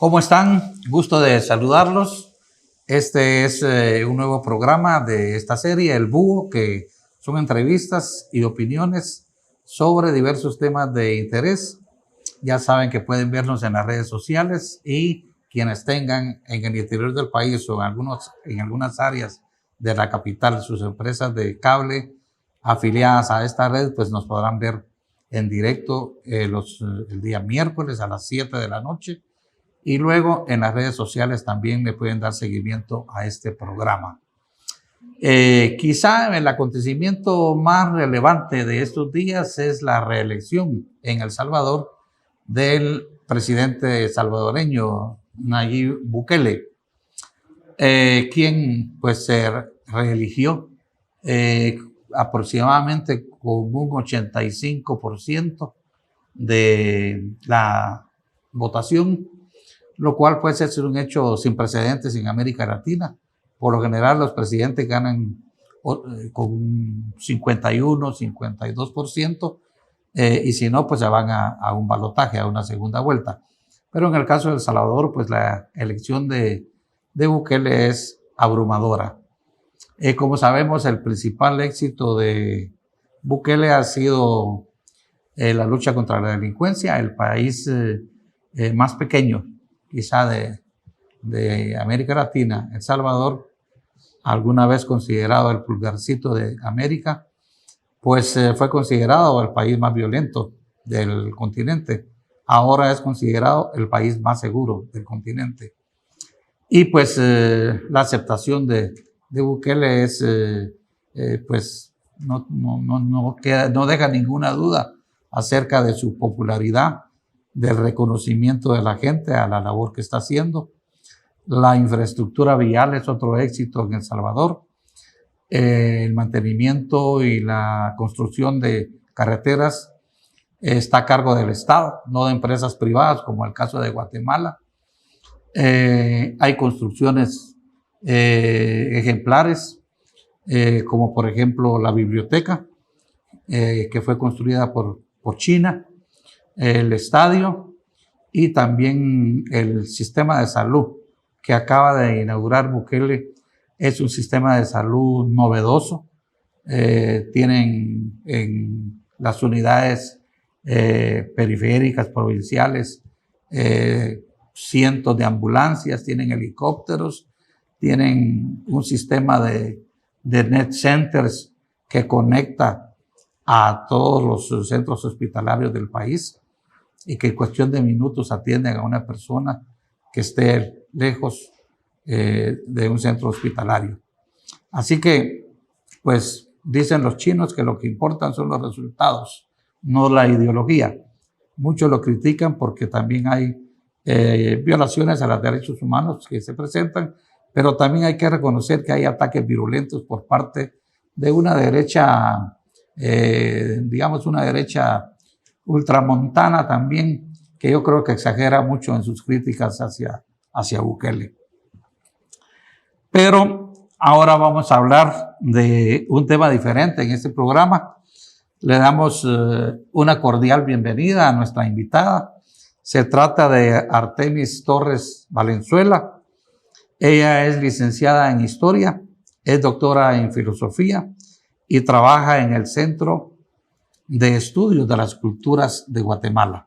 ¿Cómo están? Gusto de saludarlos. Este es un nuevo programa de esta serie, El Búho, que son entrevistas y opiniones sobre diversos temas de interés. Ya saben que pueden vernos en las redes sociales y quienes tengan en el interior del país o en algunas áreas de la capital sus empresas de cable afiliadas a esta red, pues nos podrán ver en directo el día miércoles a las 7 de la noche. Y luego en las redes sociales también le pueden dar seguimiento a este programa. Quizá el acontecimiento más relevante de estos días es la reelección en El Salvador del presidente salvadoreño Nayib Bukele, quien pues se reeligió aproximadamente con un 85% de la votación, lo cual puede ser un hecho sin precedentes en América Latina. Por lo general, los presidentes ganan con un 51, 52%, y si no, pues se van a un balotaje, a una segunda vuelta. Pero en el caso de El Salvador, pues la elección de Bukele es abrumadora. Como sabemos, el principal éxito de Bukele ha sido la lucha contra la delincuencia, el país más pequeño quizá de América Latina, El Salvador, alguna vez considerado el pulgarcito de América, pues fue considerado el país más violento del continente. Ahora es considerado el país más seguro del continente. Y pues la aceptación de Bukele es, pues no deja ninguna duda acerca de su popularidad, del reconocimiento de la gente a la labor que está haciendo. La infraestructura vial es otro éxito en El Salvador. El mantenimiento y la construcción de carreteras está a cargo del Estado, no de empresas privadas, como el caso de Guatemala. Hay construcciones ejemplares, como por ejemplo la biblioteca, que fue construida por China, el estadio y también el sistema de salud que acaba de inaugurar Bukele. Es un sistema de salud novedoso. Tienen en las unidades periféricas, provinciales, cientos de ambulancias, tienen helicópteros, tienen un sistema de net centers que conecta a todos los centros hospitalarios del país y que en cuestión de minutos atienden a una persona que esté lejos de un centro hospitalario. Así que, pues, dicen los chinos que lo que importan son los resultados, no la ideología. Muchos lo critican porque también hay violaciones a los derechos humanos que se presentan, pero también hay que reconocer que hay ataques virulentos por parte de una derecha, digamos una derecha ultramontana también, que yo creo que exagera mucho en sus críticas hacia Bukele. Pero ahora vamos a hablar de un tema diferente en este programa. Le damos una cordial bienvenida a nuestra invitada. Se trata de Artemis Torres Valenzuela. Ella es licenciada en Historia, es doctora en Filosofía y trabaja en el Centro de Estudios de las Culturas de Guatemala.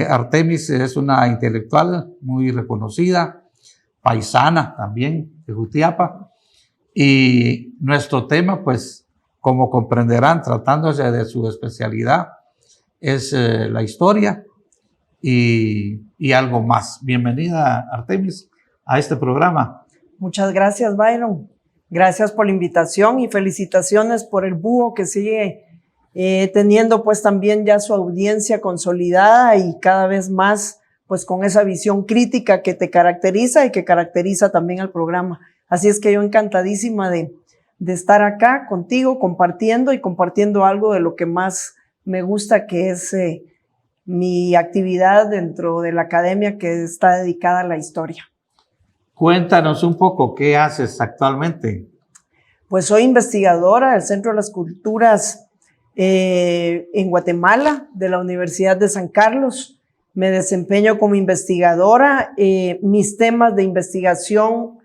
Artemis es una intelectual muy reconocida, paisana también de Jutiapa, y nuestro tema, pues, como comprenderán, tratándose de su especialidad, es la historia y algo más. Bienvenida, Artemis, a este programa. Muchas gracias, Byron. Gracias por la invitación y felicitaciones por El Búho, que sigue teniendo pues también ya su audiencia consolidada y cada vez más pues con esa visión crítica que te caracteriza y que caracteriza también al programa. Así es que yo encantadísima de estar acá contigo compartiendo algo de lo que más me gusta, que es mi actividad dentro de la academia, que está dedicada a la historia. Cuéntanos un poco, ¿qué haces actualmente? Pues soy investigadora del Centro de las Culturas en Guatemala, de la Universidad de San Carlos. me desempeño como investigadora. Mis temas de investigación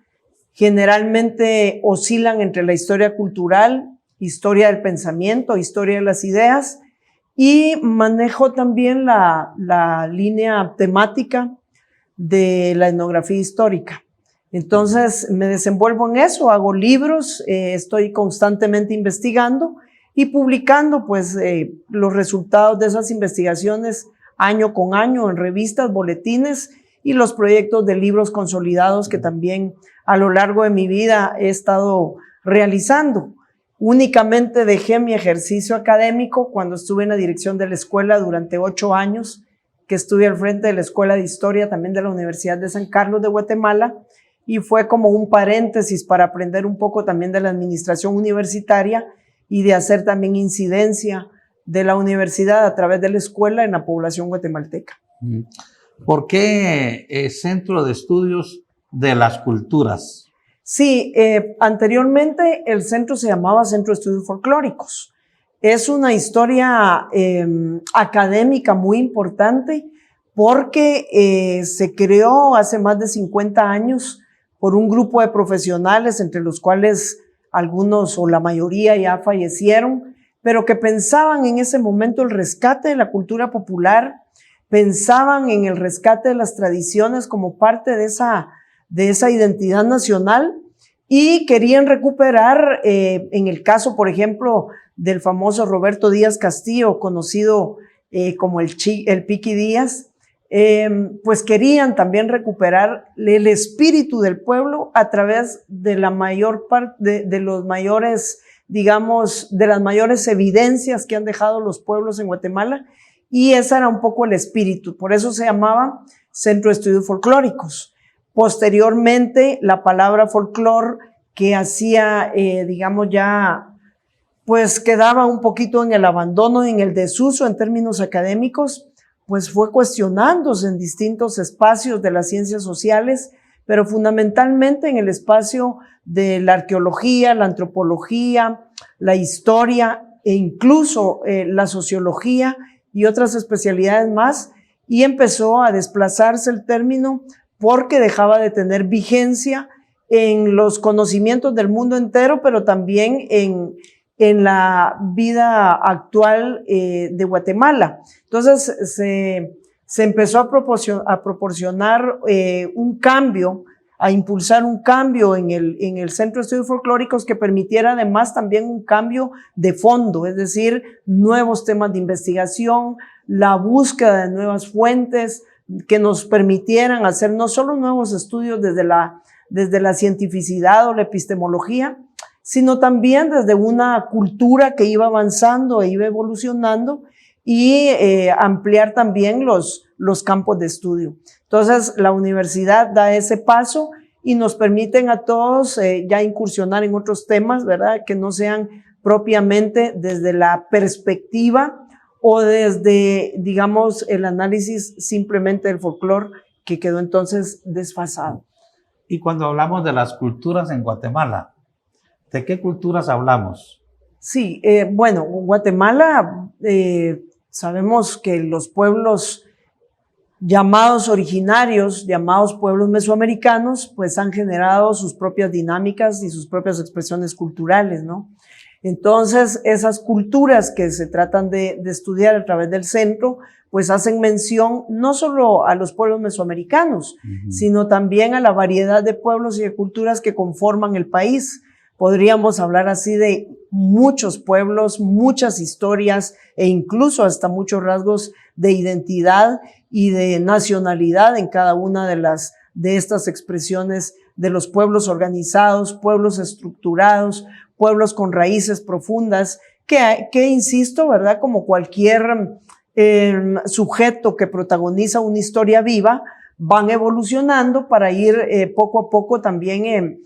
generalmente oscilan entre la historia cultural, historia del pensamiento, historia de las ideas, y manejo también la línea temática de la etnografía histórica. Entonces me desenvuelvo en eso, hago libros, estoy constantemente investigando y publicando pues los resultados de esas investigaciones año con año en revistas, boletines y los proyectos de libros consolidados que también a lo largo de mi vida he estado realizando. Únicamente dejé mi ejercicio académico cuando estuve en la dirección de la escuela durante 8 años, que estuve al frente de la Escuela de Historia también de la Universidad de San Carlos de Guatemala, y fue como un paréntesis para aprender un poco también de la administración universitaria y de hacer también incidencia de la universidad a través de la escuela en la población guatemalteca. ¿Por qué Centro de Estudios de las Culturas? Sí, anteriormente el centro se llamaba Centro de Estudios Folclóricos. Es una historia académica muy importante porque se creó hace más de 50 años por un grupo de profesionales, entre los cuales algunos o la mayoría ya fallecieron, pero que pensaban en ese momento el rescate de la cultura popular, pensaban en el rescate de las tradiciones como parte de esa identidad nacional y querían recuperar, en el caso, por ejemplo, del famoso Roberto Díaz Castillo, conocido como el Piqui Díaz, pues querían también recuperar el espíritu del pueblo a través de la mayor parte de los mayores, digamos, de las mayores evidencias que han dejado los pueblos en Guatemala, y ese era un poco el espíritu. Por eso se llamaba Centro de Estudios Folclóricos. Posteriormente, la palabra folclor, que hacía, digamos, ya, pues quedaba un poquito en el abandono, en el desuso en términos académicos, pues fue cuestionándose en distintos espacios de las ciencias sociales, pero fundamentalmente en el espacio de la arqueología, la antropología, la historia e incluso la sociología y otras especialidades más, y empezó a desplazarse el término porque dejaba de tener vigencia en los conocimientos del mundo entero, pero también en la vida actual de Guatemala. Entonces se empezó a proporcionar un cambio, a impulsar un cambio en el Centro de Estudios Folclóricos que permitiera además también un cambio de fondo, es decir, nuevos temas de investigación, la búsqueda de nuevas fuentes que nos permitieran hacer no solo nuevos estudios desde la cientificidad o la epistemología, sino también desde una cultura que iba avanzando e iba evolucionando y ampliar también los campos de estudio. Entonces, la universidad da ese paso y nos permiten a todos ya incursionar en otros temas, ¿verdad? Que no sean propiamente desde la perspectiva o desde, digamos, el análisis simplemente del folclore que quedó entonces desfasado. Y cuando hablamos de las culturas en Guatemala, ¿de qué culturas hablamos? Sí, bueno, Guatemala, sabemos que los pueblos llamados originarios, llamados pueblos mesoamericanos, pues han generado sus propias dinámicas y sus propias expresiones culturales, ¿no? Entonces, esas culturas que se tratan de estudiar a través del centro, pues hacen mención no solo a los pueblos mesoamericanos, sino también a la variedad de pueblos y de culturas que conforman el país. Podríamos hablar así de muchos pueblos, muchas historias e incluso hasta muchos rasgos de identidad y de nacionalidad en cada una de estas expresiones de los pueblos organizados, pueblos estructurados, pueblos con raíces profundas, que insisto, ¿verdad? Como cualquier sujeto que protagoniza una historia viva, van evolucionando para ir poco a poco también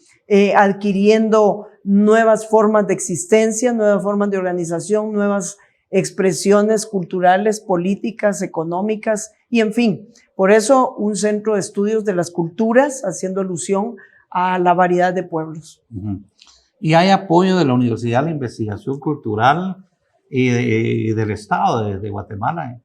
adquiriendo nuevas formas de existencia, nuevas formas de organización, nuevas expresiones culturales, políticas, económicas y en fin. Por eso un centro de estudios de las culturas, haciendo alusión a la variedad de pueblos. ¿Y hay apoyo de la Universidad a la Investigación Cultural y del Estado de Guatemala?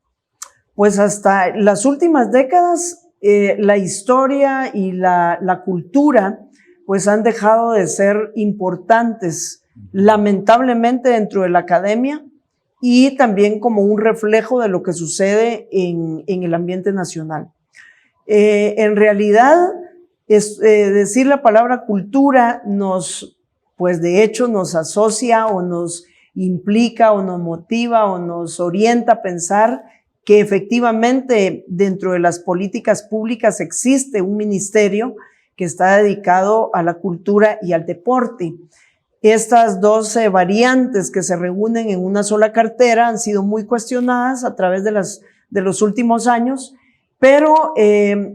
pues hasta las últimas décadas, la historia y la cultura pues han dejado de ser importantes, lamentablemente dentro de la academia y también como un reflejo de lo que sucede en el ambiente nacional. En realidad, decir la palabra cultura pues de hecho nos asocia o nos implica o nos motiva o nos orienta a pensar que efectivamente dentro de las políticas públicas existe un ministerio que está dedicado a la cultura y al deporte. Estas dos variantes que se reúnen en una sola cartera han sido muy cuestionadas a través de los últimos años, pero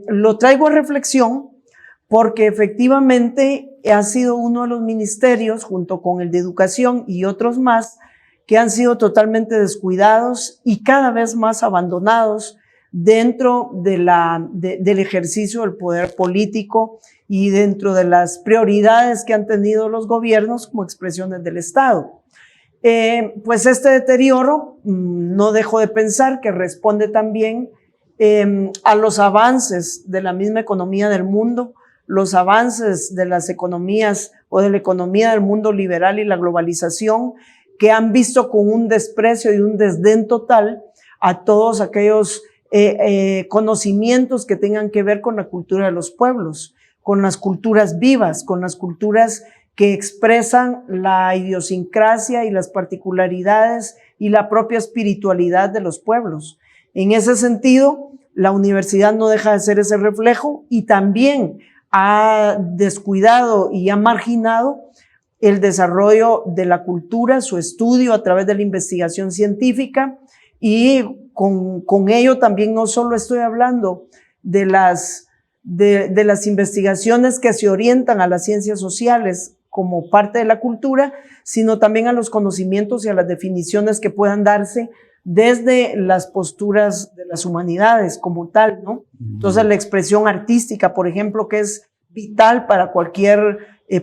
lo traigo a reflexión porque efectivamente ha sido uno de los ministerios, junto con el de Educación y otros más, que han sido totalmente descuidados y cada vez más abandonados dentro del ejercicio del poder político y dentro de las prioridades que han tenido los gobiernos como expresiones del Estado. Pues este deterioro, no dejo de pensar que responde también a los avances de la misma economía del mundo, los avances de las economías o de la economía del mundo liberal y la globalización, que han visto con un desprecio y un desdén total a todos aquellos conocimientos que tengan que ver con la cultura de los pueblos, con las culturas vivas, con las culturas que expresan la idiosincrasia y las particularidades y la propia espiritualidad de los pueblos. En ese sentido, la universidad no deja de ser ese reflejo y también ha descuidado y ha marginado el desarrollo de la cultura, su estudio a través de la investigación científica, y con ello también no solo estoy hablando de las investigaciones que se orientan a las ciencias sociales como parte de la cultura, sino también a los conocimientos y a las definiciones que puedan darse desde las posturas de las humanidades como tal, ¿no? Entonces la expresión artística, por ejemplo, que es vital para cualquier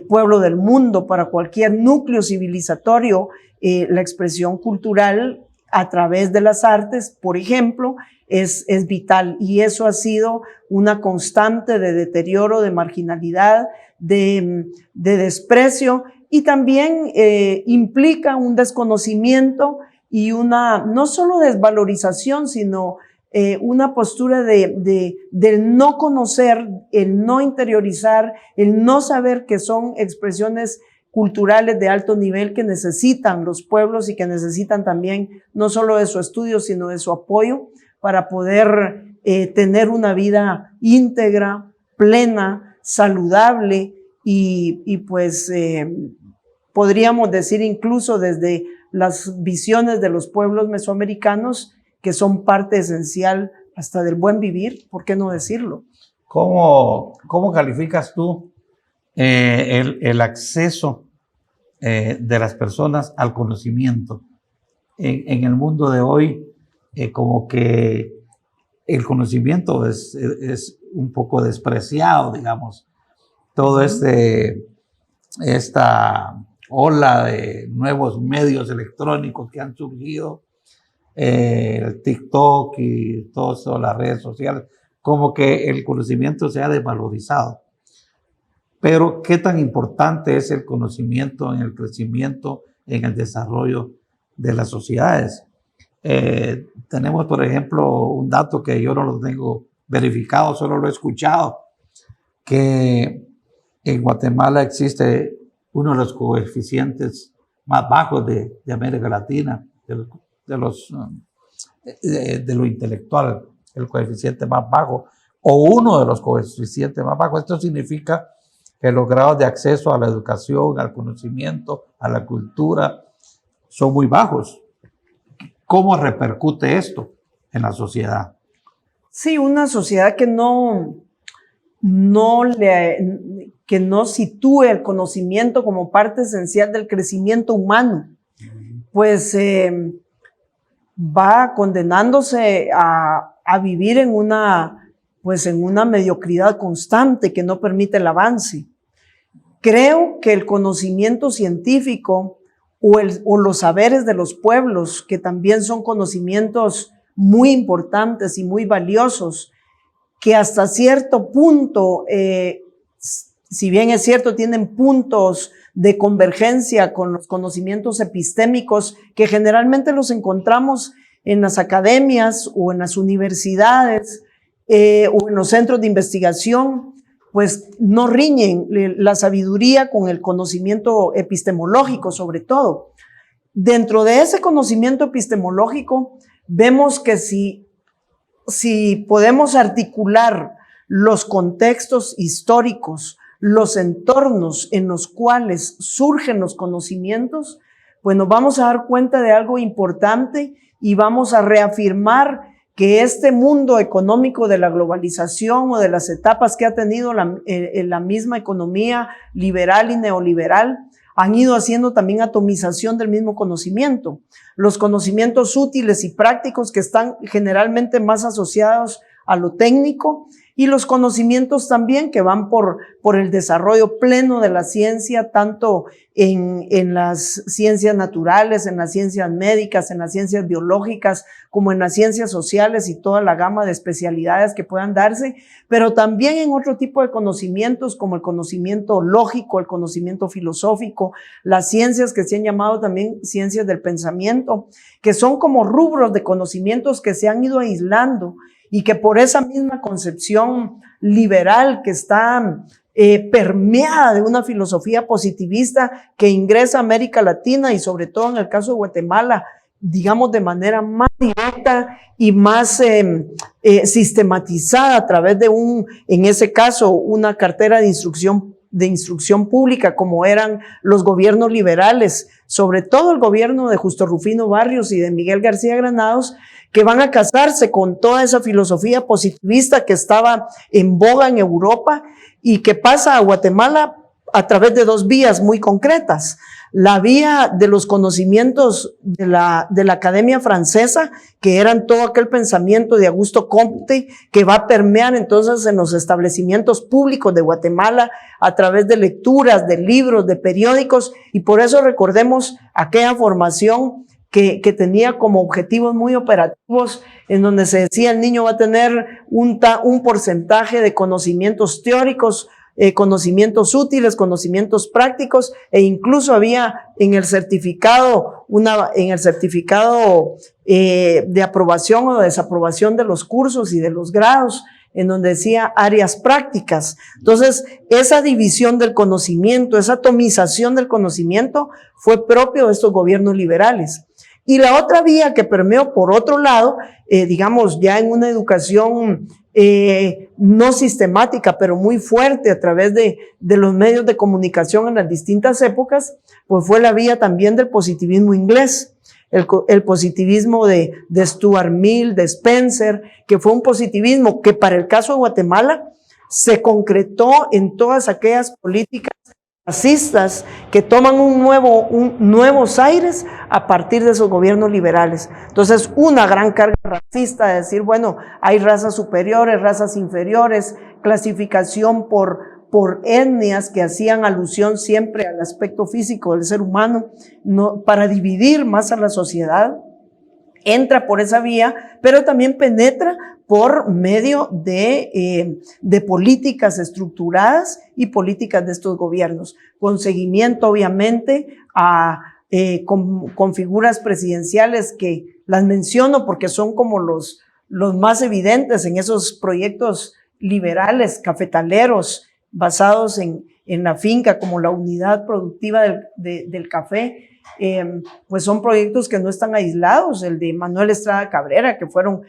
pueblo del mundo, para cualquier núcleo civilizatorio, la expresión cultural a través de las artes, por ejemplo, es vital, y eso ha sido una constante de deterioro, de marginalidad, de desprecio, y también implica un desconocimiento y una no solo desvalorización, sino una postura del no conocer, el no interiorizar, el no saber que son expresiones culturales de alto nivel que necesitan los pueblos y que necesitan también no solo de su estudio, sino de su apoyo para poder tener una vida íntegra, plena, saludable y pues podríamos decir incluso desde las visiones de los pueblos mesoamericanos que son parte esencial hasta del buen vivir, ¿por qué no decirlo? ¿Cómo calificas tú el acceso de las personas al conocimiento? En el mundo de hoy, como que el conocimiento es un poco despreciado, digamos. Todo esta ola de nuevos medios electrónicos que han surgido, el TikTok y todas las redes sociales, como que el conocimiento se ha desvalorizado. Pero ¿qué tan importante es el conocimiento en el crecimiento, en el desarrollo de las sociedades? Tenemos, por ejemplo, un dato que yo no lo tengo verificado, solo lo he escuchado, que en Guatemala existe uno de los coeficientes más bajos de América Latina, de lo intelectual, el coeficiente más bajo, o uno de los coeficientes más bajos. Esto significa que los grados de acceso a la educación, al conocimiento, a la cultura, son muy bajos. ¿Cómo repercute esto en la sociedad? Sí, una sociedad que no sitúe el conocimiento como parte esencial del crecimiento humano, pues va condenándose a vivir en una mediocridad constante que no permite el avance. Creo que el conocimiento científico o los saberes de los pueblos, que también son conocimientos muy importantes y muy valiosos, que hasta cierto punto, si bien es cierto, tienen puntos de convergencia con los conocimientos epistémicos que generalmente los encontramos en las academias o en las universidades o en los centros de investigación, pues no riñen la sabiduría con el conocimiento epistemológico, sobre todo. Dentro de ese conocimiento epistemológico, vemos que si podemos articular los contextos históricos, los entornos en los cuales surgen los conocimientos, pues nos vamos a dar cuenta de algo importante y vamos a reafirmar que este mundo económico de la globalización o de las etapas que ha tenido la misma economía liberal y neoliberal han ido haciendo también atomización del mismo conocimiento. Los conocimientos útiles y prácticos que están generalmente más asociados a lo técnico y los conocimientos también que van por el desarrollo pleno de la ciencia, tanto en las ciencias naturales, en las ciencias médicas, en las ciencias biológicas, como en las ciencias sociales y toda la gama de especialidades que puedan darse, pero también en otro tipo de conocimientos como el conocimiento lógico, el conocimiento filosófico, las ciencias que se han llamado también ciencias del pensamiento, que son como rubros de conocimientos que se han ido aislando y que por esa misma concepción liberal que está permeada de una filosofía positivista que ingresa a América Latina y sobre todo en el caso de Guatemala, digamos de manera más directa y más sistematizada a través de en ese caso, una cartera de instrucción pública como eran los gobiernos liberales, sobre todo el gobierno de Justo Rufino Barrios y de Miguel García Granados, que van a casarse con toda esa filosofía positivista que estaba en boga en Europa y que pasa a Guatemala a través de dos vías muy concretas. La vía de los conocimientos de la Academia Francesa, que eran todo aquel pensamiento de Augusto Comte, que va a permear entonces en los establecimientos públicos de Guatemala a través de lecturas, de libros, de periódicos, y por eso recordemos aquella formación que tenía como objetivos muy operativos, en donde se decía el niño va a tener un porcentaje de conocimientos teóricos, conocimientos útiles, conocimientos prácticos, e incluso había en el certificado de aprobación o desaprobación de los cursos y de los grados, en donde decía áreas prácticas. Entonces, esa división del conocimiento, esa atomización del conocimiento fue propio de estos gobiernos liberales. Y la otra vía que permeó por otro lado, digamos ya en una educación no sistemática, pero muy fuerte a través de los medios de comunicación en las distintas épocas, pues fue la vía también del positivismo inglés. El positivismo de Stuart Mill, de Spencer, que fue un positivismo que para el caso de Guatemala se concretó en todas aquellas políticas racistas que toman nuevos aires a partir de esos gobiernos liberales. Entonces, una gran carga racista de decir, bueno, hay razas superiores, razas inferiores, clasificación por etnias que hacían alusión siempre al aspecto físico del ser humano, para dividir más a la sociedad, entra por esa vía, pero también penetra por medio de políticas estructuradas y políticas de estos gobiernos, con seguimiento obviamente con figuras presidenciales que las menciono porque son como los más evidentes en esos proyectos liberales, cafetaleros, basados en la finca como la unidad productiva del café. Pues son proyectos que no están aislados, el de Manuel Estrada Cabrera, que fueron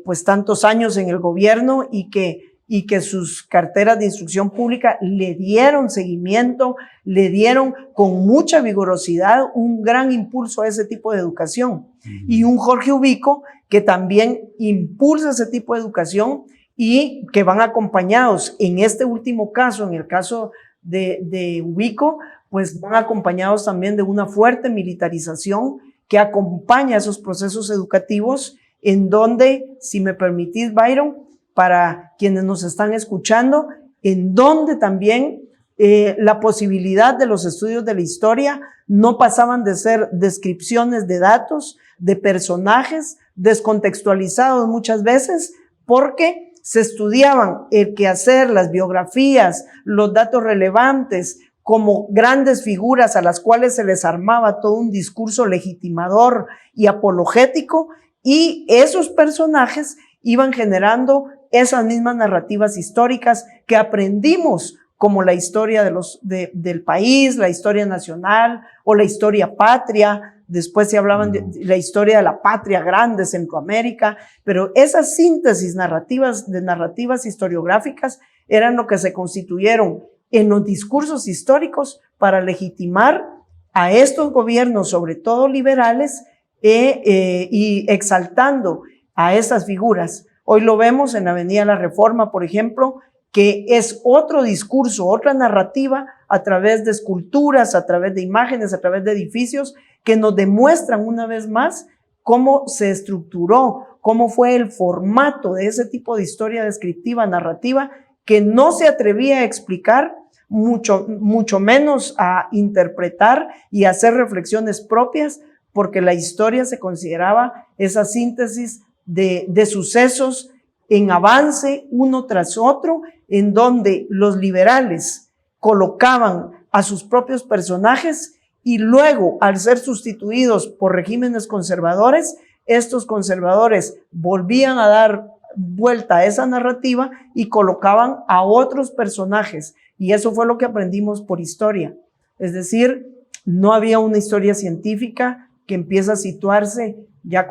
pues tantos años en el gobierno y que sus carteras de instrucción pública le dieron seguimiento, le dieron con mucha vigorosidad un gran impulso a ese tipo de educación. Y un Jorge Ubico que también impulsa ese tipo de educación y que van acompañados en este último caso, en el caso de Ubico, pues van acompañados también de una fuerte militarización que acompaña esos procesos educativos en donde, si me permitís, Byron, para quienes nos están escuchando, en donde también la posibilidad de los estudios de la historia no pasaban de ser descripciones de datos, de personajes descontextualizados muchas veces, porque se estudiaban el quehacer, las biografías, los datos relevantes, como grandes figuras a las cuales se les armaba todo un discurso legitimador y apologético, y esos personajes iban generando esas mismas narrativas históricas que aprendimos, como la historia del país, la historia nacional o la historia patria. Después se hablaban de la historia de la patria grande, Centroamérica, pero esas síntesis de narrativas historiográficas eran lo que se constituyeron en los discursos históricos para legitimar a estos gobiernos, sobre todo liberales, y exaltando a estas figuras. Hoy lo vemos en la Avenida La Reforma, por ejemplo, que es otro discurso, otra narrativa a través de esculturas, a través de imágenes, a través de edificios, que nos demuestran una vez más cómo se estructuró, cómo fue el formato de ese tipo de historia descriptiva, narrativa, que no se atrevía a explicar, mucho menos a interpretar y a hacer reflexiones propias, porque la historia se consideraba esa síntesis de sucesos en avance uno tras otro, en donde los liberales colocaban a sus propios personajes y luego, al ser sustituidos por regímenes conservadores, estos conservadores volvían a dar vuelta a esa narrativa y colocaban a otros personajes. Y eso fue lo que aprendimos por historia. Es decir, no había una historia científica que empieza a situarse ya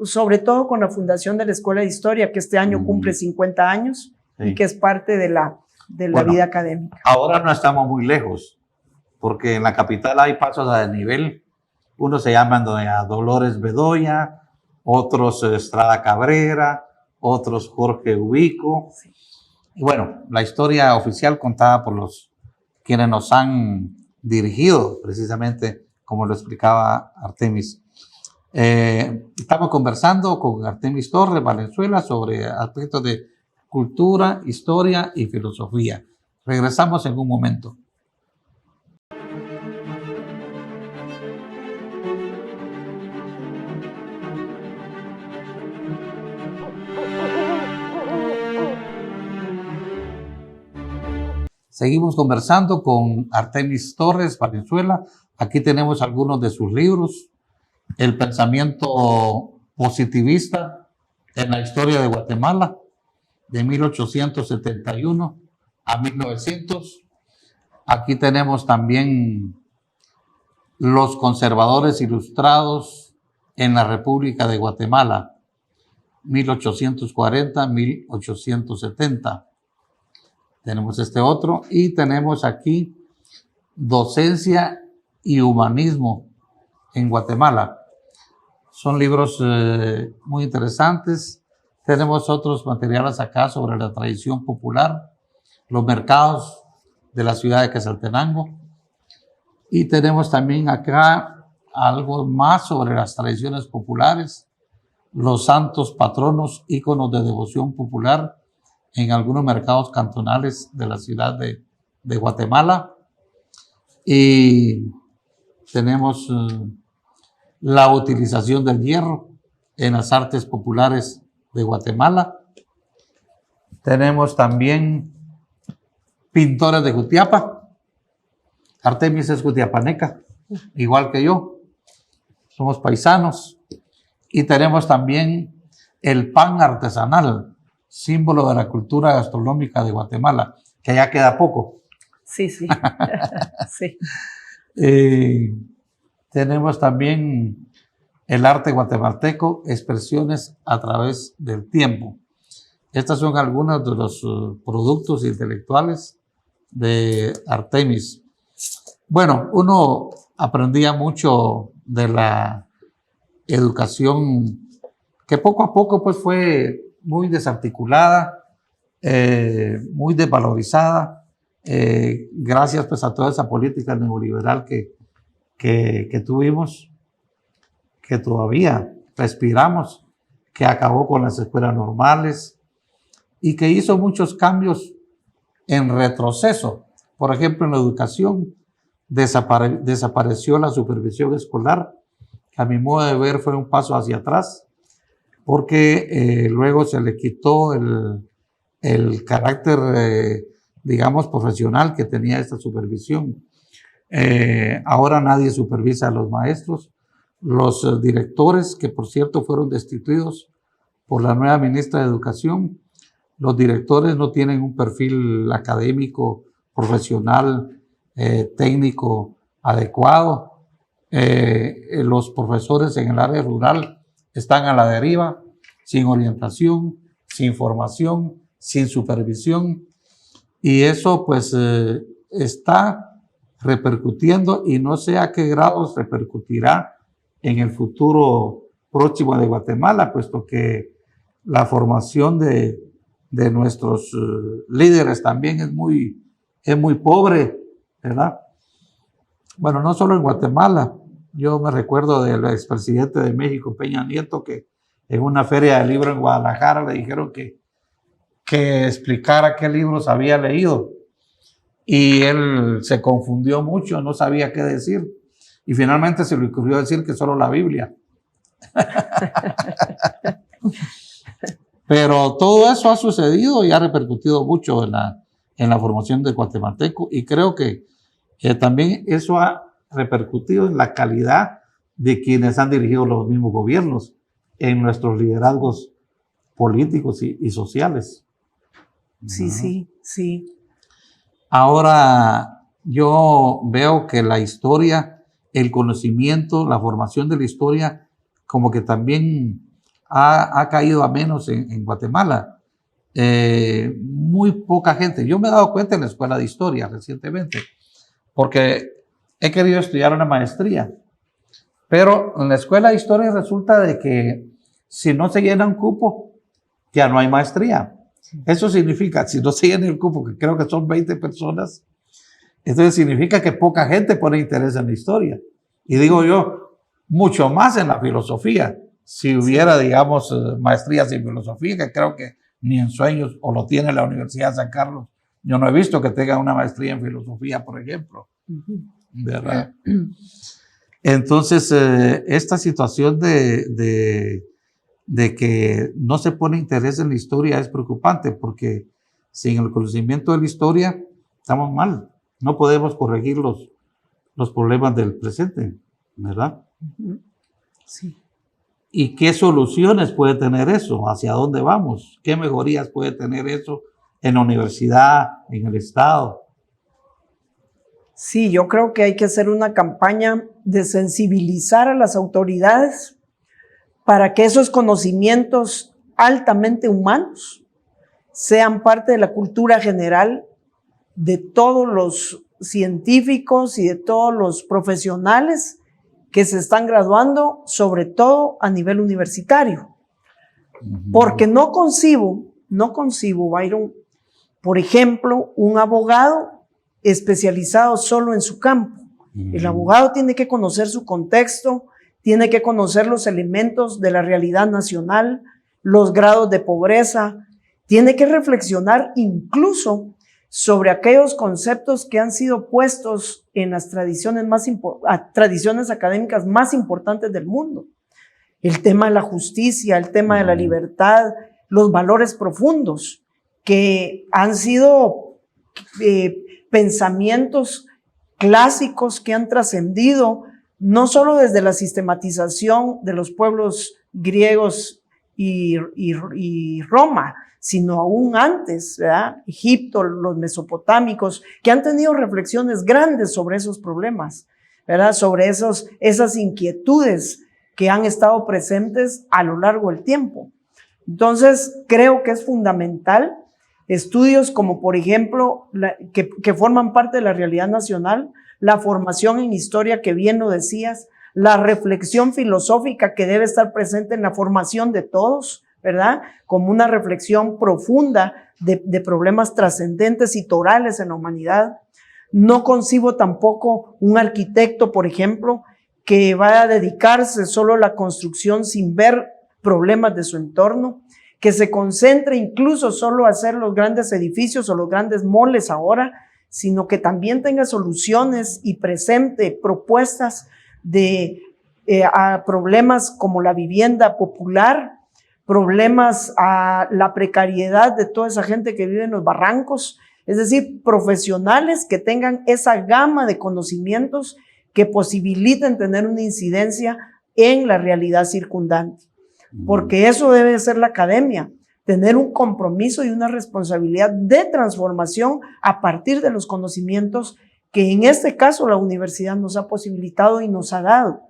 sobre todo con la fundación de la Escuela de Historia, que este año cumple 50 años, sí, y que es parte de la vida académica. Ahora no estamos muy lejos, porque en la capital hay pasos a desnivel. Unos se llaman doña Dolores Bedoya, otros Estrada Cabrera, otros Jorge Ubico. Sí. Y bueno, la historia oficial contada por quienes nos han dirigido, precisamente como lo explicaba Artemis. Estamos conversando con Artemis Torres Valenzuela sobre aspectos de cultura, historia y filosofía. Regresamos en un momento. Seguimos conversando con Artemis Torres Valenzuela. Aquí tenemos algunos de sus libros. El pensamiento positivista en la historia de Guatemala, de 1871 a 1900. Aquí tenemos también Los conservadores ilustrados en la República de Guatemala, 1840-1870. Tenemos este otro y tenemos aquí Docencia y Humanismo en Guatemala. Son libros muy interesantes. Tenemos otros materiales acá sobre la tradición popular, los mercados de la ciudad de Quetzaltenango. Y tenemos también acá algo más sobre las tradiciones populares, los santos patronos, íconos de devoción popular en algunos mercados cantonales de la ciudad de Guatemala. Y tenemos la utilización del hierro en las artes populares de Guatemala. Tenemos también pintores de Jutiapa. Artemis es jutiapaneca, igual que yo. Somos paisanos. Y tenemos también el pan artesanal, símbolo de la cultura gastronómica de Guatemala, que ya queda poco. Sí, sí. Sí. Tenemos también el arte guatemalteco, expresiones a través del tiempo. Estos son algunos de los productos intelectuales de Artemis. Bueno, uno aprendía mucho de la educación que poco a poco pues fue muy desarticulada, muy desvalorizada, gracias pues a toda esa política neoliberal que tuvimos, que todavía respiramos, que acabó con las escuelas normales y que hizo muchos cambios en retroceso. Por ejemplo, en la educación desapareció la supervisión escolar, a mi modo de ver, fue un paso hacia atrás, porque luego se le quitó el carácter, digamos, profesional que tenía esta supervisión. Ahora nadie supervisa a los maestros. Los directores, que por cierto fueron destituidos por la nueva ministra de Educación, los directores no tienen un perfil académico, profesional, técnico adecuado. Los profesores en el área rural están a la deriva, sin orientación, sin formación, sin supervisión, y eso pues está repercutiendo, y no sé a qué grados repercutirá en el futuro próximo de Guatemala, puesto que la formación de nuestros líderes también es muy pobre, ¿verdad? Bueno, no solo en Guatemala. Yo me recuerdo del expresidente de México, Peña Nieto, que en una feria de libro en Guadalajara le dijeron que explicara qué libros había leído. Y él se confundió mucho, no sabía qué decir. Y finalmente se le ocurrió decir que solo la Biblia. Pero todo eso ha sucedido y ha repercutido mucho en la formación del guatemalteco, y creo que también eso ha repercutido en la calidad de quienes han dirigido los mismos gobiernos, en nuestros liderazgos políticos y sociales. Sí, sí, sí. Ahora yo veo que la historia, el conocimiento, la formación de la historia, como que también ha caído a menos en Guatemala. Muy poca gente. Yo me he dado cuenta en la escuela de historia recientemente, porque he querido estudiar una maestría, pero en la escuela de historia resulta de que si no se llena un cupo, ya no hay maestría. Eso significa, si no se llena el cupo, que creo que son 20 personas, entonces significa que poca gente pone interés en la historia. Y digo yo, mucho más en la filosofía. Si hubiera, digamos, maestrías en filosofía, que creo que ni en sueños, o lo tiene la Universidad de San Carlos. Yo no he visto que tenga una maestría en filosofía, por ejemplo. ¿Verdad? Entonces, esta situación de que no se pone interés en la historia es preocupante, porque sin el conocimiento de la historia estamos mal. No podemos corregir los problemas del presente, ¿verdad? Sí. ¿Y qué soluciones puede tener eso? ¿Hacia dónde vamos? ¿Qué mejorías puede tener eso en la universidad, en el Estado? Sí, yo creo que hay que hacer una campaña de sensibilizar a las autoridades para que esos conocimientos altamente humanos sean parte de la cultura general de todos los científicos y de todos los profesionales que se están graduando, sobre todo a nivel universitario. Porque no concibo, Byron, por ejemplo, un abogado especializado solo en su campo. El abogado tiene que conocer su contexto, tiene que conocer los elementos de la realidad nacional, los grados de pobreza, tiene que reflexionar incluso sobre aquellos conceptos que han sido puestos en las tradiciones académicas más importantes del mundo. El tema de la justicia, el tema de la libertad, los valores profundos que han sido pensamientos clásicos que han trascendido no solo desde la sistematización de los pueblos griegos y Roma, sino aún antes, ¿verdad? Egipto, los mesopotámicos, que han tenido reflexiones grandes sobre esos problemas, ¿verdad? Sobre esas inquietudes que han estado presentes a lo largo del tiempo. Entonces, creo que es fundamental estudios como, por ejemplo, que forman parte de la realidad nacional, la formación en historia, que bien lo decías, la reflexión filosófica que debe estar presente en la formación de todos, ¿verdad? Como una reflexión profunda de problemas trascendentes y torales en la humanidad. No concibo tampoco un arquitecto, por ejemplo, que vaya a dedicarse solo a la construcción sin ver problemas de su entorno, que se concentre incluso solo a hacer los grandes edificios o los grandes moles ahora, sino que también tenga soluciones y presente propuestas de a problemas como la vivienda popular, problemas a la precariedad de toda esa gente que vive en los barrancos, es decir, profesionales que tengan esa gama de conocimientos que posibiliten tener una incidencia en la realidad circundante. Porque eso debe ser la academia, tener un compromiso y una responsabilidad de transformación a partir de los conocimientos que en este caso la universidad nos ha posibilitado y nos ha dado.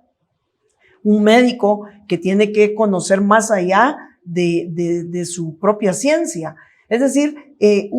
Un médico que tiene que conocer más allá de su propia ciencia. Es decir,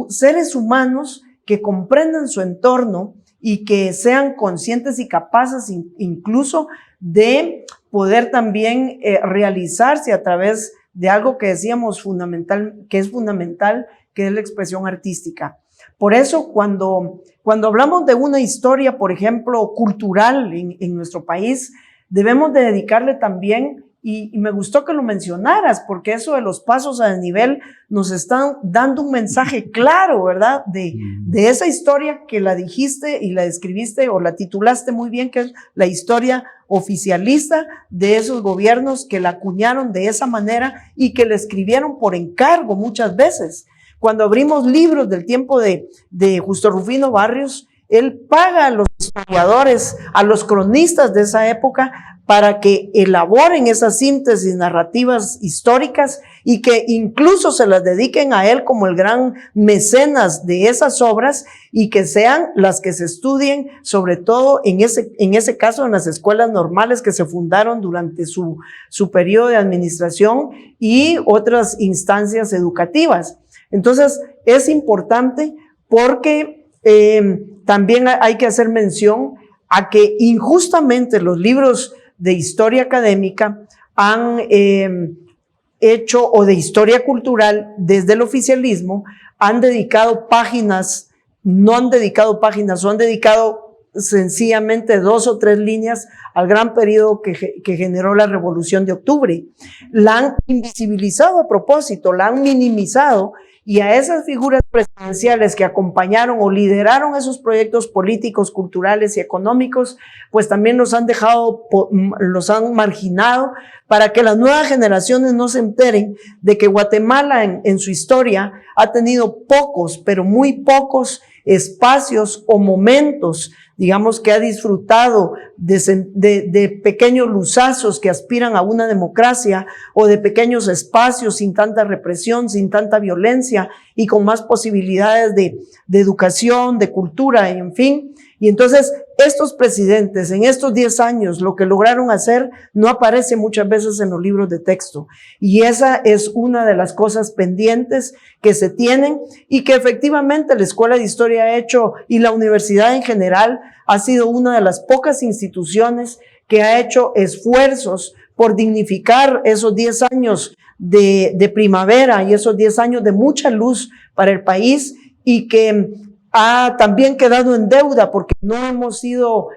seres humanos que comprendan su entorno y que sean conscientes y capaces incluso de poder también realizarse a través de algo que decíamos fundamental, que es la expresión artística. Por eso, cuando hablamos de una historia, por ejemplo, cultural en nuestro país, debemos de dedicarle también, y me gustó que lo mencionaras, porque eso de los pasos a desnivel nos están dando un mensaje claro, ¿verdad? De esa historia que la dijiste y la describiste o la titulaste muy bien, que es la historia oficialista de esos gobiernos que la acuñaron de esa manera y que la escribieron por encargo muchas veces. Cuando abrimos libros del tiempo de Justo Rufino Barrios, él paga a los historiadores, a los cronistas de esa época, para que elaboren esas síntesis narrativas históricas y que incluso se las dediquen a él como el gran mecenas de esas obras y que sean las que se estudien, sobre todo en ese caso en las escuelas normales que se fundaron durante su periodo de administración y otras instancias educativas. Entonces, es importante porque también hay que hacer mención a que injustamente los libros de historia académica han hecho, o de historia cultural, desde el oficialismo, han dedicado páginas, no han dedicado páginas, o han dedicado sencillamente 2 o 3 líneas al gran periodo que generó la Revolución de Octubre. La han invisibilizado a propósito, la han minimizado, y a esas figuras presidenciales que acompañaron o lideraron esos proyectos políticos, culturales y económicos, pues también los han dejado, los han marginado para que las nuevas generaciones no se enteren de que Guatemala en su historia ha tenido pocos, pero muy pocos espacios o momentos, digamos, que ha disfrutado de pequeños luzazos que aspiran a una democracia, o de pequeños espacios sin tanta represión, sin tanta violencia y con más posibilidades de educación, de cultura, en fin. Y entonces estos presidentes en estos 10 años lo que lograron hacer no aparece muchas veces en los libros de texto, y esa es una de las cosas pendientes que se tienen y que efectivamente la Escuela de Historia ha hecho, y la universidad en general ha sido una de las pocas instituciones que ha hecho esfuerzos por dignificar esos 10 años de primavera y esos 10 años de mucha luz para el país, y que ha también quedado en deuda porque no hemos sido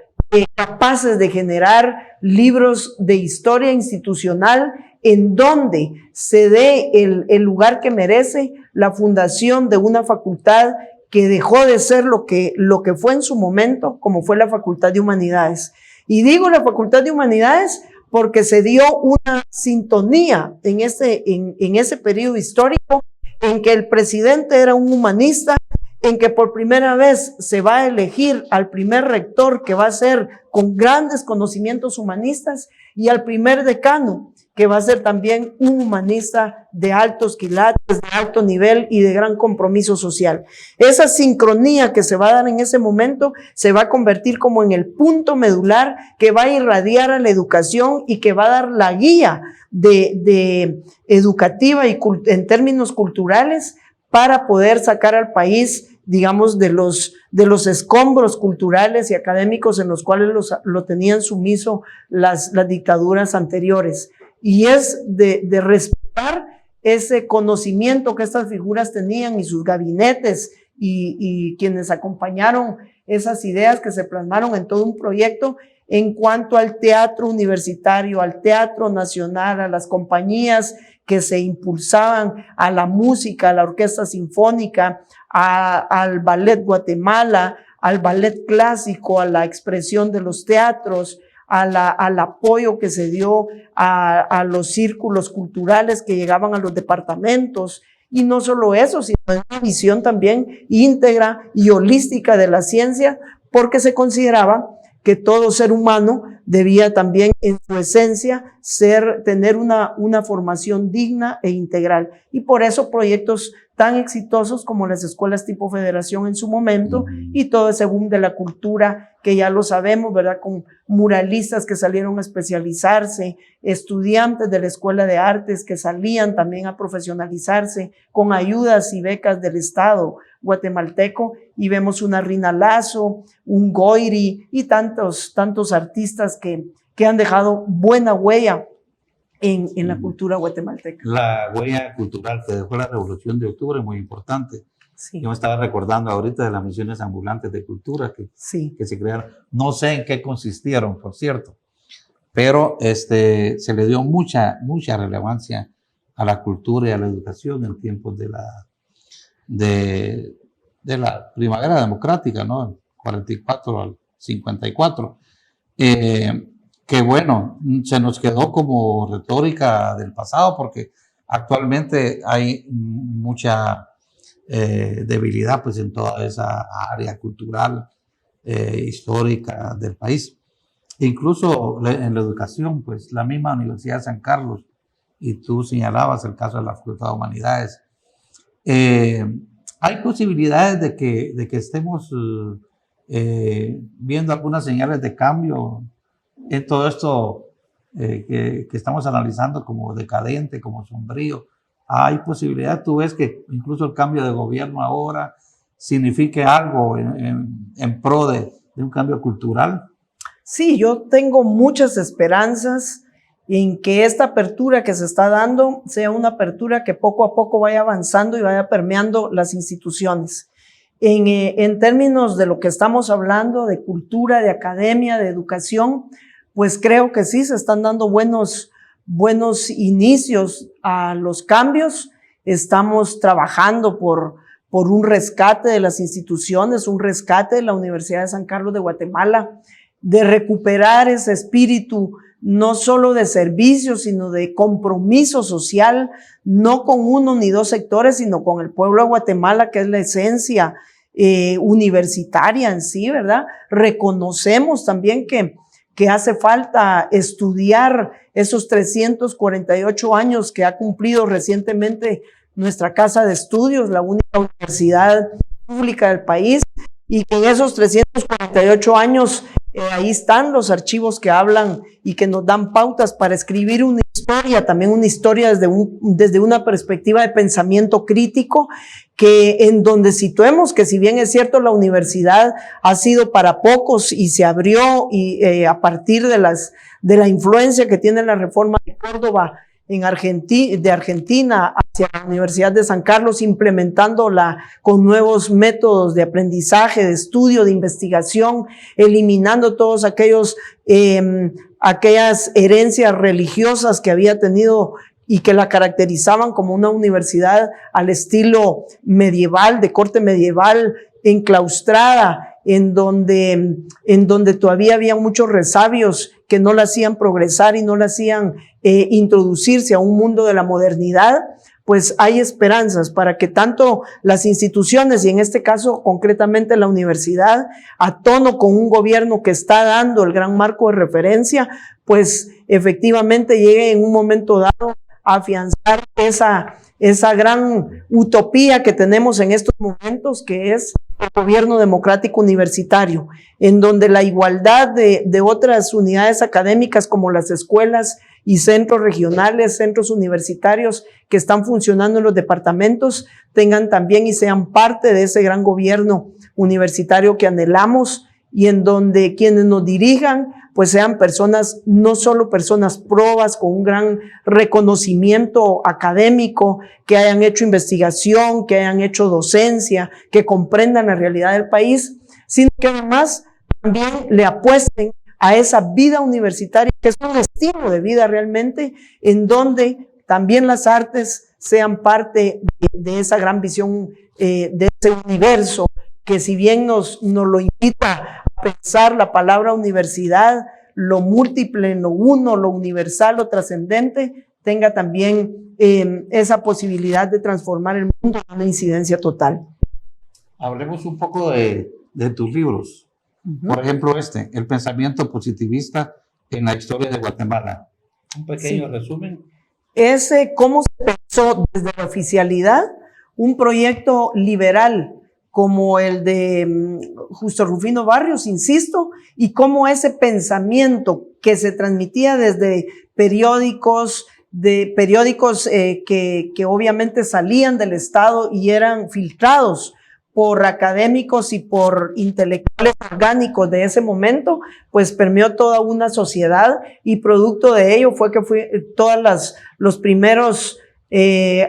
capaces de generar libros de historia institucional en donde se dé el lugar que merece la fundación de una facultad que dejó de ser lo que fue en su momento, como fue la Facultad de Humanidades. Y digo la Facultad de Humanidades porque se dio una sintonía en ese periodo histórico en que el presidente era un humanista, en que por primera vez se va a elegir al primer rector que va a ser con grandes conocimientos humanistas, y al primer decano que va a ser también un humanista de altos quilates, de alto nivel y de gran compromiso social. Esa sincronía que se va a dar en ese momento se va a convertir como en el punto medular que va a irradiar a la educación y que va a dar la guía de educativa y en términos culturales para poder sacar al país, digamos, de los escombros culturales y académicos en los cuales lo tenían sumiso las dictaduras anteriores. Y es de respetar ese conocimiento que estas figuras tenían y sus gabinetes y quienes acompañaron esas ideas que se plasmaron en todo un proyecto en cuanto al teatro universitario, al teatro nacional, a las compañías que se impulsaban, a la música, a la orquesta sinfónica, al ballet Guatemala, al ballet clásico, a la expresión de los teatros, al apoyo que se dio a los círculos culturales que llegaban a los departamentos. Y no solo eso, sino una visión también íntegra y holística de la ciencia, porque se consideraba que todo ser humano debía también en su esencia tener una formación digna e integral. Y por eso proyectos tan exitosos como las escuelas tipo federación en su momento y todo ese boom de la cultura que ya lo sabemos, ¿verdad? Con muralistas que salieron a especializarse, estudiantes de la Escuela de Artes que salían también a profesionalizarse con ayudas y becas del Estado guatemalteco, y vemos una Rina Lazo, un Goiri y tantos artistas que han dejado buena huella en la cultura guatemalteca. La huella cultural que dejó la Revolución de Octubre es muy importante. Sí. Yo me estaba recordando ahorita de las misiones ambulantes de cultura que se crearon. No sé en qué consistieron, por cierto, pero se le dio mucha relevancia a la cultura y a la educación en tiempos de la primavera democrática, ¿no? 44 al 54. Que bueno, se nos quedó como retórica del pasado porque actualmente hay mucha debilidad pues en toda esa área cultural histórica del país. Incluso en la educación, pues la misma Universidad de San Carlos, y tú señalabas el caso de la Facultad de Humanidades, hay posibilidades de que estemos viendo algunas señales de cambio en todo esto que estamos analizando como decadente, como sombrío. Hay posibilidad, tú ves que incluso el cambio de gobierno ahora signifique algo en pro de un cambio cultural. Sí, yo tengo muchas esperanzas en que esta apertura que se está dando sea una apertura que poco a poco vaya avanzando y vaya permeando las instituciones. En términos de lo que estamos hablando, de cultura, de academia, de educación, pues creo que sí se están dando buenos inicios a los cambios. Estamos trabajando por un rescate de las instituciones, un rescate de la Universidad de San Carlos de Guatemala, de recuperar ese espíritu no solo de servicio, sino de compromiso social, no con uno ni dos sectores, sino con el pueblo de Guatemala, que es la esencia universitaria en sí, ¿verdad? Reconocemos también que hace falta estudiar esos 348 años que ha cumplido recientemente nuestra casa de estudios, la única universidad pública del país, y que en esos 348 años ahí están los archivos que hablan y que nos dan pautas para escribir una historia, también una historia desde una perspectiva de pensamiento crítico, que en donde situemos que si bien es cierto la universidad ha sido para pocos y se abrió y a partir de la influencia que tiene la reforma de Córdoba de Argentina hacia la Universidad de San Carlos, implementándola con nuevos métodos de aprendizaje, de estudio, de investigación, eliminando todos aquellas herencias religiosas que había tenido y que la caracterizaban como una universidad al estilo medieval, de corte medieval, enclaustrada, en donde todavía había muchos resabios que no la hacían progresar y no la hacían introducirse a un mundo de la modernidad. Pues hay esperanzas para que tanto las instituciones, y en este caso concretamente la universidad, a tono con un gobierno que está dando el gran marco de referencia, pues efectivamente llegue en un momento dado a afianzar esa gran utopía que tenemos en estos momentos, que es el gobierno democrático universitario, en donde la igualdad de otras unidades académicas como las escuelas y centros regionales, centros universitarios que están funcionando en los departamentos, tengan también y sean parte de ese gran gobierno universitario que anhelamos, y en donde quienes nos dirijan pues sean personas, no solo personas probas con un gran reconocimiento académico, que hayan hecho investigación, que hayan hecho docencia, que comprendan la realidad del país, sino que además también le apuesten a esa vida universitaria, que es un estilo de vida realmente, en donde también las artes sean parte de esa gran visión, de ese universo, que si bien nos lo invita a pensar la palabra universidad, lo múltiple, lo uno, lo universal, lo trascendente, tenga también esa posibilidad de transformar el mundo en una incidencia total. Hablemos un poco de tus libros. Por ejemplo, El pensamiento positivista en la historia de Guatemala. Un pequeño resumen. Cómo se pensó desde la oficialidad un proyecto liberal como el de Justo Rufino Barrios, insisto, y cómo ese pensamiento que se transmitía desde periódicos, que obviamente salían del Estado y eran filtrados por académicos y por intelectuales orgánicos de ese momento, pues permeó toda una sociedad, y producto de ello fue que los primeros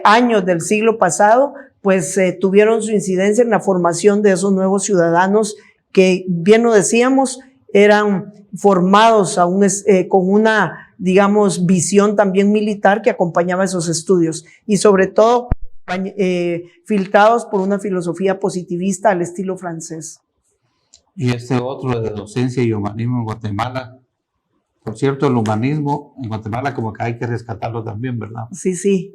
años del siglo pasado, pues tuvieron su incidencia en la formación de esos nuevos ciudadanos que, bien lo decíamos, eran formados con una, digamos, visión también militar que acompañaba esos estudios, y sobre todo filtrados por una filosofía positivista al estilo francés. Y otro de docencia y humanismo en Guatemala. Por cierto, el humanismo en Guatemala como que hay que rescatarlo también, ¿verdad? Sí.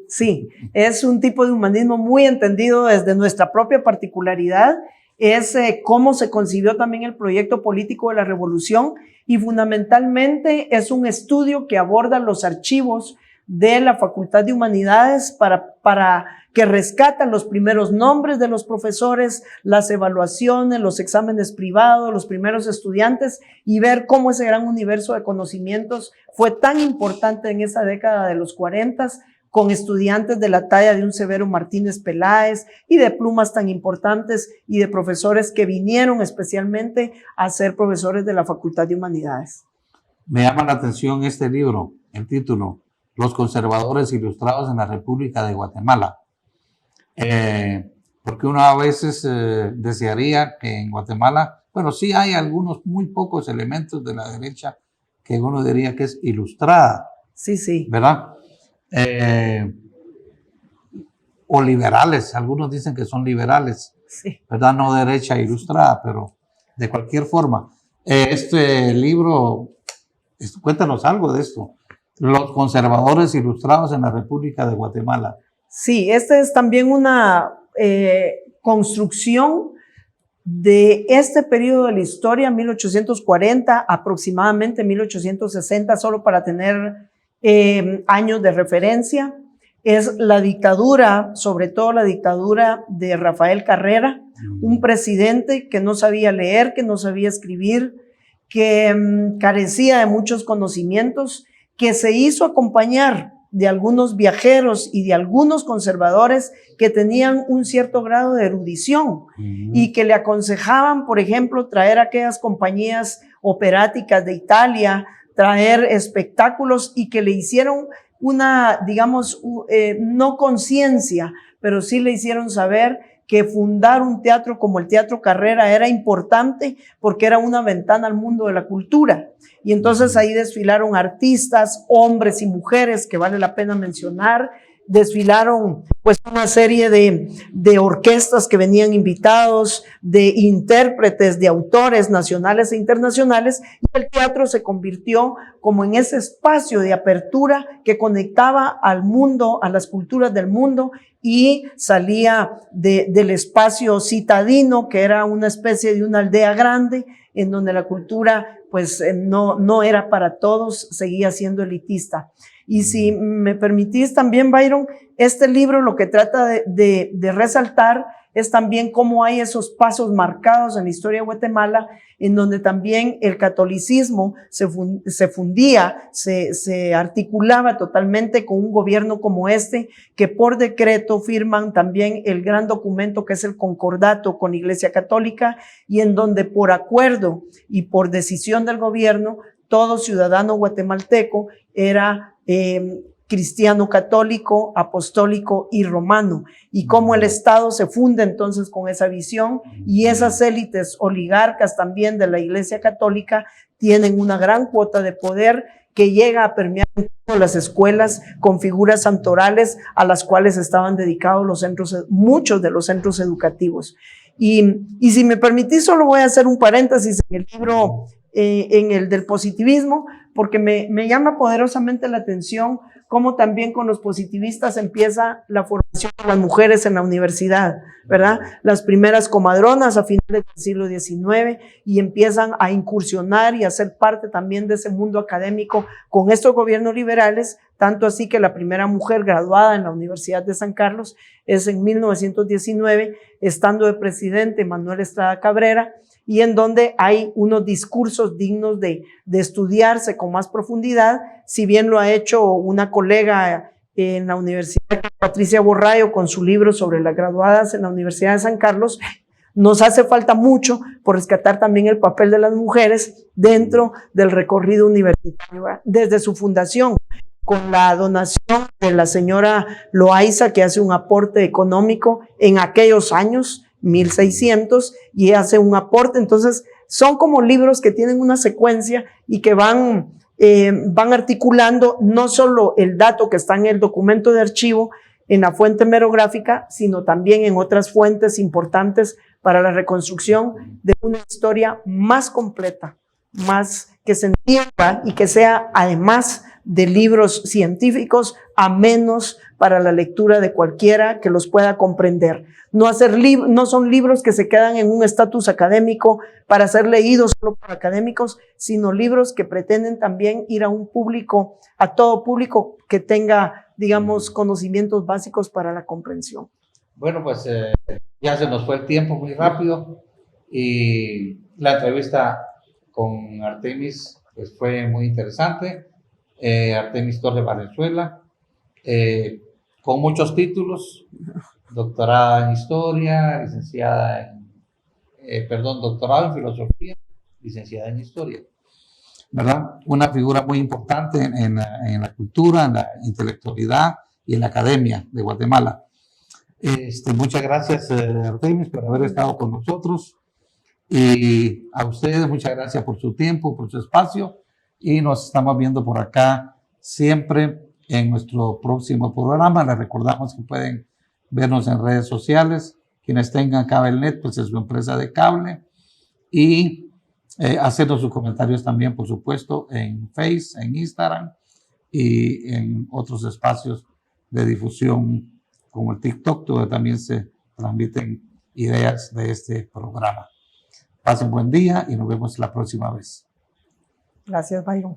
Es un tipo de humanismo muy entendido desde nuestra propia particularidad. Es cómo se concibió también el proyecto político de la revolución, y fundamentalmente es un estudio que aborda los archivos de la Facultad de Humanidades para que rescatan los primeros nombres de los profesores, las evaluaciones, los exámenes privados, los primeros estudiantes, y ver cómo ese gran universo de conocimientos fue tan importante en esa década de los 40, con estudiantes de la talla de un Severo Martínez Peláez y de plumas tan importantes y de profesores que vinieron especialmente a ser profesores de la Facultad de Humanidades. Me llama la atención este libro, el título, Los conservadores ilustrados en la República de Guatemala. Porque uno a veces desearía que en Guatemala, bueno, sí hay algunos muy pocos elementos de la derecha que uno diría que es ilustrada. Sí. ¿Verdad? O liberales, algunos dicen que son liberales, sí, ¿verdad? No derecha ilustrada, pero de cualquier forma. Este libro, cuéntanos algo de esto. Los conservadores ilustrados en la República de Guatemala. Sí, esta es también una construcción de este periodo de la historia, 1840, aproximadamente 1860, solo para tener años de referencia. Es la dictadura, sobre todo la dictadura de Rafael Carrera, un presidente que no sabía leer, que no sabía escribir, que carecía de muchos conocimientos, que se hizo acompañar de algunos viajeros y de algunos conservadores que tenían un cierto grado de erudición y que le aconsejaban, por ejemplo, traer aquellas compañías operáticas de Italia, traer espectáculos, y que le hicieron una, digamos, no conciencia, pero sí le hicieron saber que fundar un teatro como el Teatro Carrera era importante porque era una ventana al mundo de la cultura. Y entonces ahí desfilaron artistas, hombres y mujeres, que vale la pena mencionar. Desfilaron pues una serie de orquestas que venían invitados, de intérpretes, de autores nacionales e internacionales, y el teatro se convirtió como en ese espacio de apertura que conectaba al mundo, a las culturas del mundo, y salía del espacio citadino, que era una especie de una aldea grande, en donde la cultura pues no era para todos, seguía siendo elitista. Y si me permitís también, Byron, este libro lo que trata de resaltar es también cómo hay esos pasos marcados en la historia de Guatemala, en donde también el catolicismo se fundía, se articulaba totalmente con un gobierno como este, que por decreto firman también el gran documento que es el concordato con la Iglesia Católica, y en donde por acuerdo y por decisión del gobierno, todo ciudadano guatemalteco era cristiano católico, apostólico y romano, y cómo el Estado se funde entonces con esa visión, y esas élites oligarcas también de la Iglesia Católica tienen una gran cuota de poder que llega a permear en todas las escuelas con figuras santorales a las cuales estaban dedicados muchos de los centros educativos. Y si me permitís, solo voy a hacer un paréntesis en el libro en el del positivismo, porque me llama poderosamente la atención cómo también con los positivistas empieza la formación de las mujeres en la universidad, ¿verdad? Las primeras comadronas a finales del siglo XIX y empiezan a incursionar y a ser parte también de ese mundo académico con estos gobiernos liberales, tanto así que la primera mujer graduada en la Universidad de San Carlos es en 1919, estando de presidente Manuel Estrada Cabrera, y en donde hay unos discursos dignos de estudiarse con más profundidad, si bien lo ha hecho una colega en la Universidad, Patricia Borrayo, con su libro sobre las graduadas en la Universidad de San Carlos. Nos hace falta mucho por rescatar también el papel de las mujeres dentro del recorrido universitario, ¿verdad? Desde su fundación, con la donación de la señora Loaiza, que hace un aporte económico en aquellos años, 1600, y hace un aporte. Entonces son como libros que tienen una secuencia y que van articulando no solo el dato que está en el documento de archivo, en la fuente hemerográfica, sino también en otras fuentes importantes para la reconstrucción de una historia más completa, más que se entienda y que sea, además de libros científicos, amenos para la lectura de cualquiera que los pueda comprender. No son libros que se quedan en un estatus académico para ser leídos solo por académicos, sino libros que pretenden también ir a un público, a todo público que tenga, digamos, conocimientos básicos para la comprensión. Bueno, pues ya se nos fue el tiempo muy rápido y la entrevista con Artemis pues fue muy interesante. Artemis Torres Valenzuela, con muchos títulos, doctorada en historia, doctorado en filosofía, licenciada en historia, ¿verdad? Una figura muy importante en la cultura, en la intelectualidad y en la academia de Guatemala. Muchas gracias, Artemis, por haber estado con nosotros, y a ustedes muchas gracias por su tiempo, por su espacio, y nos estamos viendo por acá siempre en nuestro próximo programa. Les recordamos que pueden vernos en redes sociales. Quienes tengan CableNet, pues es su empresa de cable, y hacernos sus comentarios también, por supuesto, en Face, en Instagram y en otros espacios de difusión como el TikTok, donde también se transmiten ideas de este programa. Pasen buen día y nos vemos la próxima vez. Gracias, Byron.